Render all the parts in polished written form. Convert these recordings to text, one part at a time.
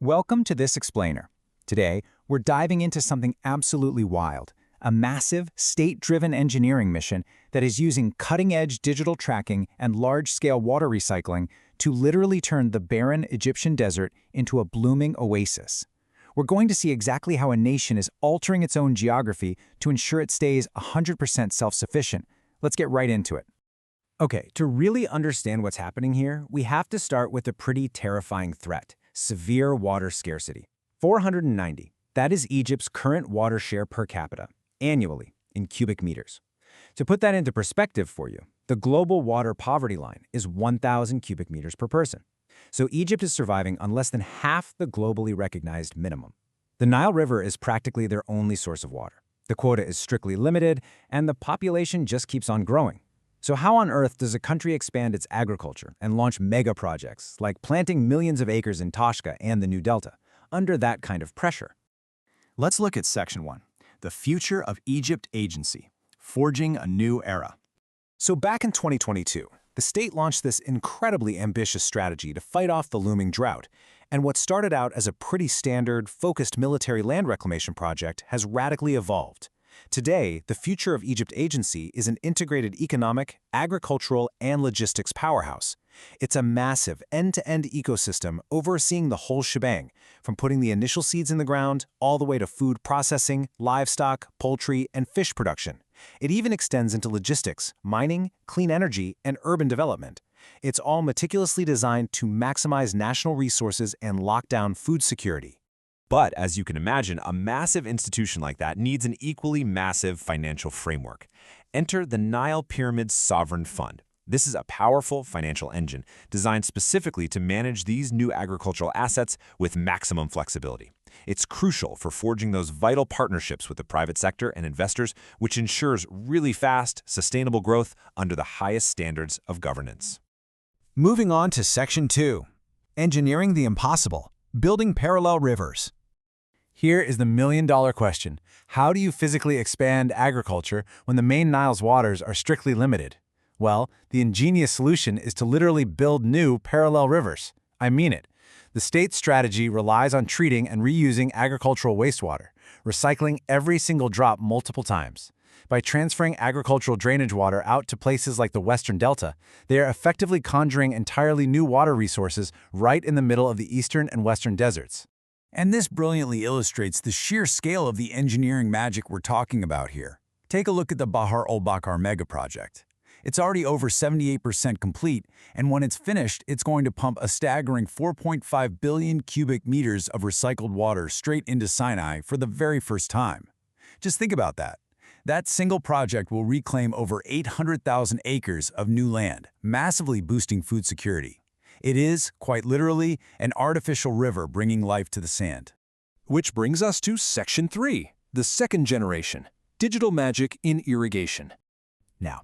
Welcome to this explainer. Today, we're diving into something absolutely wild, a massive, state-driven engineering mission that is using cutting-edge digital tracking and large-scale water recycling to literally turn the barren Egyptian desert into a blooming oasis. We're going to see exactly how a nation is altering its own geography to ensure it stays 100% self-sufficient. Let's get right into it. Okay, to really understand what's happening here, we have to start with a pretty terrifying threat: severe water scarcity. 490. That is Egypt's current water share per capita, annually, in cubic meters. To put that into perspective for you, the global water poverty line is 1,000 cubic meters per person. So Egypt is surviving on less than half the globally recognized minimum. The Nile River is practically their only source of water. The quota is strictly limited, and the population just keeps on growing. So how on earth does a country expand its agriculture and launch mega projects like planting millions of acres in Toshka and the New Delta under that kind of pressure? Let's look at Section 1, the Future of Egypt Agency, Forging a New Era. So back in 2022, the state launched this incredibly ambitious strategy to fight off the looming drought, and what started out as a pretty standard, focused military land reclamation project has radically evolved. Today, the Future of Egypt Agency is an integrated economic, agricultural, and logistics powerhouse. It's a massive end-to-end ecosystem overseeing the whole shebang, from putting the initial seeds in the ground all the way to food processing, livestock, poultry, and fish production. It even extends into logistics, mining, clean energy, and urban development. It's all meticulously designed to maximize national resources and lock down food security. But as you can imagine, a massive institution like that needs an equally massive financial framework. Enter the Nile Pyramid Sovereign Fund. This is a powerful financial engine designed specifically to manage these new agricultural assets with maximum flexibility. It's crucial for forging those vital partnerships with the private sector and investors, which ensures really fast, sustainable growth under the highest standards of governance. Moving on to Section 2, Engineering the Impossible, Building Parallel Rivers. Here is the million-dollar question. How do you physically expand agriculture when the main Nile's waters are strictly limited? Well, the ingenious solution is to literally build new parallel rivers. I mean it. The state's strategy relies on treating and reusing agricultural wastewater, recycling every single drop multiple times. By transferring agricultural drainage water out to places like the Western Delta, they are effectively conjuring entirely new water resources right in the middle of the eastern and western deserts. And this brilliantly illustrates the sheer scale of the engineering magic we're talking about here. Take a look at the Bahr al-Baqar mega project. It's already over 78% complete, and when it's finished, it's going to pump a staggering 4.5 billion cubic meters of recycled water straight into Sinai for the very first time. Just think about that. That single project will reclaim over 800,000 acres of new land, massively boosting food security. It is, quite literally, an artificial river bringing life to the sand. Which brings us to Section 3, the second generation, digital magic in irrigation. Now,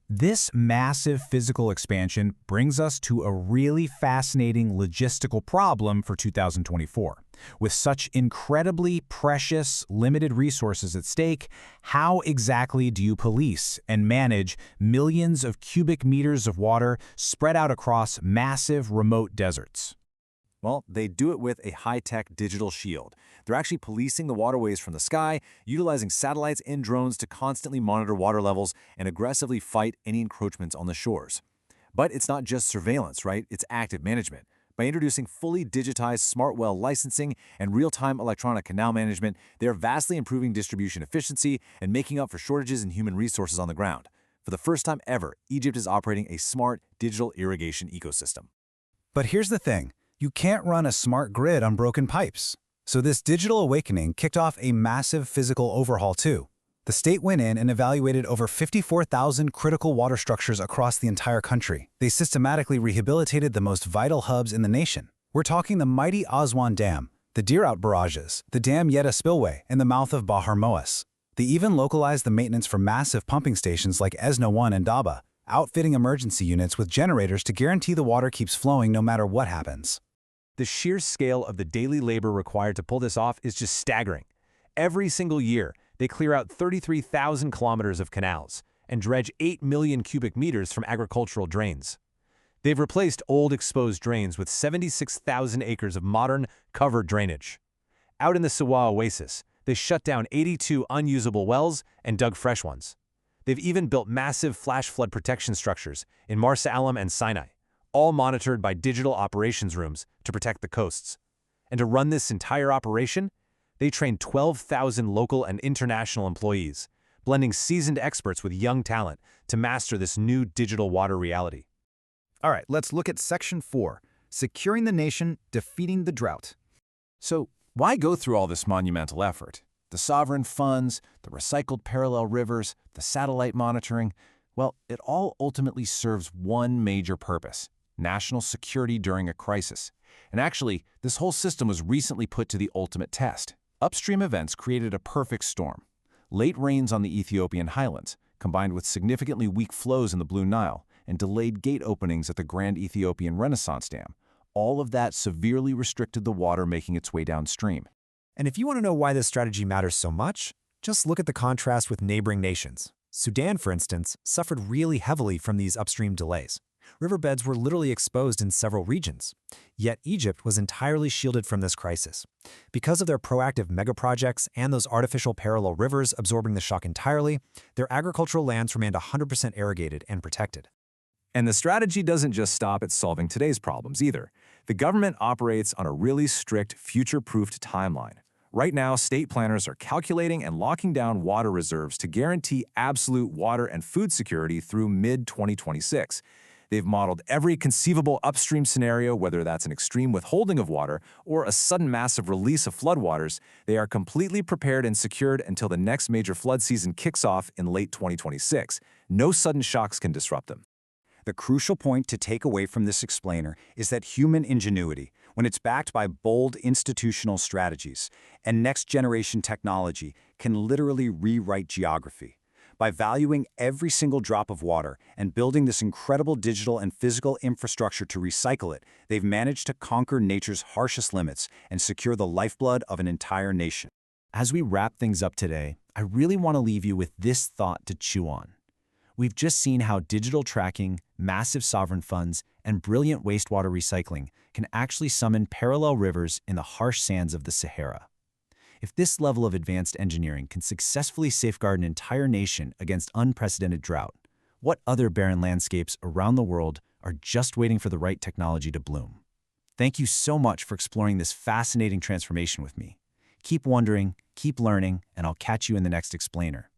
this massive physical expansion brings us to a really fascinating logistical problem for 2024. With such incredibly precious, limited resources at stake, how exactly do you police and manage millions of cubic meters of water spread out across massive, remote deserts? Well, they do it with a high-tech digital shield. They're actually policing the waterways from the sky, utilizing satellites and drones to constantly monitor water levels and aggressively fight any encroachments on the shores. But it's not just surveillance, right? It's active management. By introducing fully digitized smart well licensing and real-time electronic canal management, they're vastly improving distribution efficiency and making up for shortages in human resources on the ground. For the first time ever, Egypt is operating a smart digital irrigation ecosystem. But here's the thing. You can't run a smart grid on broken pipes. So this digital awakening kicked off a massive physical overhaul too. The state went in and evaluated over 54,000 critical water structures across the entire country. They systematically rehabilitated the most vital hubs in the nation. We're talking the mighty Aswan Dam, the Deerout barrages, the Dam Yetta spillway, and the mouth of Bahr Moas. They even localized the maintenance for massive pumping stations like Esna 1 and Daba, outfitting emergency units with generators to guarantee the water keeps flowing no matter what happens. The sheer scale of the daily labor required to pull this off is just staggering. Every single year, they clear out 33,000 kilometers of canals and dredge 8 million cubic meters from agricultural drains. They've replaced old exposed drains with 76,000 acres of modern, covered drainage. Out in the Siwa Oasis, they shut down 82 unusable wells and dug fresh ones. They've even built massive flash flood protection structures in Marsa Alam and Sinai, all monitored by digital operations rooms to protect the coasts. And to run this entire operation, they trained 12,000 local and international employees, blending seasoned experts with young talent to master this new digital water reality. All right, let's look at Section 4, Securing the Nation, Defeating the Drought. So, why go through all this monumental effort? The sovereign funds, the recycled parallel rivers, the satellite monitoring, well, it all ultimately serves one major purpose: national security during a crisis. And actually, this whole system was recently put to the ultimate test. Upstream events created a perfect storm. Late rains on the Ethiopian highlands, combined with significantly weak flows in the Blue Nile, and delayed gate openings at the Grand Ethiopian Renaissance Dam, all of that severely restricted the water making its way downstream. And if you want to know why this strategy matters so much, just look at the contrast with neighboring nations. Sudan, for instance, suffered really heavily from these upstream delays. Riverbeds were literally exposed in several regions. Yet Egypt was entirely shielded from this crisis. Because of their proactive megaprojects and those artificial parallel rivers absorbing the shock entirely, their agricultural lands remained 100% irrigated and protected. And the strategy doesn't just stop at solving today's problems either. The government operates on a really strict, future-proofed timeline. Right now, state planners are calculating and locking down water reserves to guarantee absolute water and food security through mid-2026. They've modeled every conceivable upstream scenario, whether that's an extreme withholding of water or a sudden massive release of floodwaters. They are completely prepared and secured until the next major flood season kicks off in late 2026. No sudden shocks can disrupt them. The crucial point to take away from this explainer is that human ingenuity, when it's backed by bold institutional strategies and next-generation technology, can literally rewrite geography. By valuing every single drop of water and building this incredible digital and physical infrastructure to recycle it, they've managed to conquer nature's harshest limits and secure the lifeblood of an entire nation. As we wrap things up today, I really want to leave you with this thought to chew on. We've just seen how digital tracking, massive sovereign funds, and brilliant wastewater recycling can actually summon parallel rivers in the harsh sands of the Sahara. If this level of advanced engineering can successfully safeguard an entire nation against unprecedented drought, what other barren landscapes around the world are just waiting for the right technology to bloom? Thank you so much for exploring this fascinating transformation with me. Keep wondering, keep learning, and I'll catch you in the next explainer.